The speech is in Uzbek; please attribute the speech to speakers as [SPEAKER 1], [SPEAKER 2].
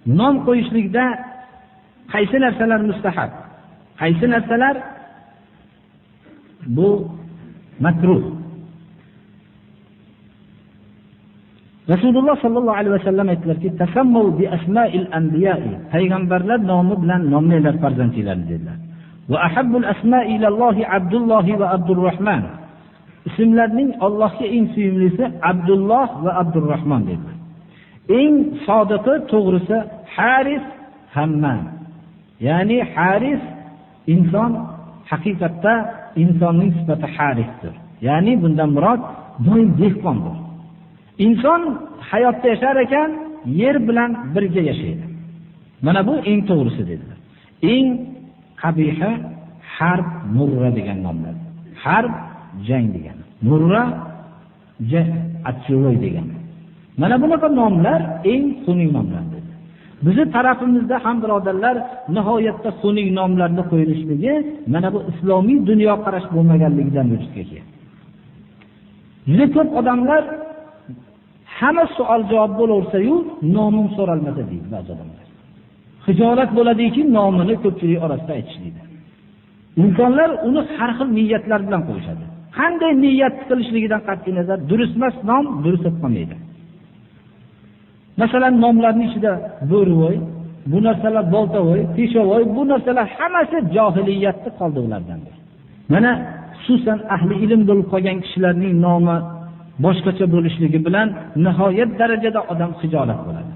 [SPEAKER 1] nom qo'yishlikda qaysi narsalar mustahab, qaysi narsalar bu makruh? Rasululloh sallallohu alayhi vasallam aytdilarki, "Tasammu bi asma'il anbiya'i." Payg'ambarlar nomi bilan nomlanglar farzandlarni dedilar. "Va ahabbul asma'i ilallohi Abdulloh va Abdurrahman." Ismlarning Allohga eng suyumlisi Abdulloh va Abdurrahman dedilar. Eng sodiqi, to'g'risi Haris Hammam. Ya'ni Haris inson, haqiqatda insonning sifati Harisdir. Ya'ni bundan murod doim dehqondir. Inson hayotda yashar ekan, yer bilan birga yashaydi. Mana bu eng to'g'risi dedilar. Eng qabihi Harb, Murra degan nomlar. Harb jang degani, Murra achchivoy degani. Mana bunaqa nomlar eng xunuk nomlar. Bizning tarafimizda ham birodarlar, nihoyatda xunuk nomlarni qo'yilishligi mana bu islomiy dunyoqarash bo'lmaganligidan vujudga kelgan. Juda ko'p odamlar hamma savol javob bo'laversa-yu, nomim so'ralmasa deydi ba'zi odamlar. Xijolat bo'ladiki, nomini ko'pchilik orasida aytishlaydi. Insonlar uni har xil niyatlar bilan qo'yishadi. Qanday niyat qilishligidan qat'iy nazar durustmas nom durust bo'lmaydi. Masalan, nomlarning ichida bo'rivoy, bu narsalar boltavoy, peshovoy, bu narsalar hammasi johiliyatni qoldiqlardandir. Mana xususan ahli ilm bo'lib qolgan kishilarning nomi boshqacha bo'lishligi bilan nihoyat darajada odam xijolat bo'ladi.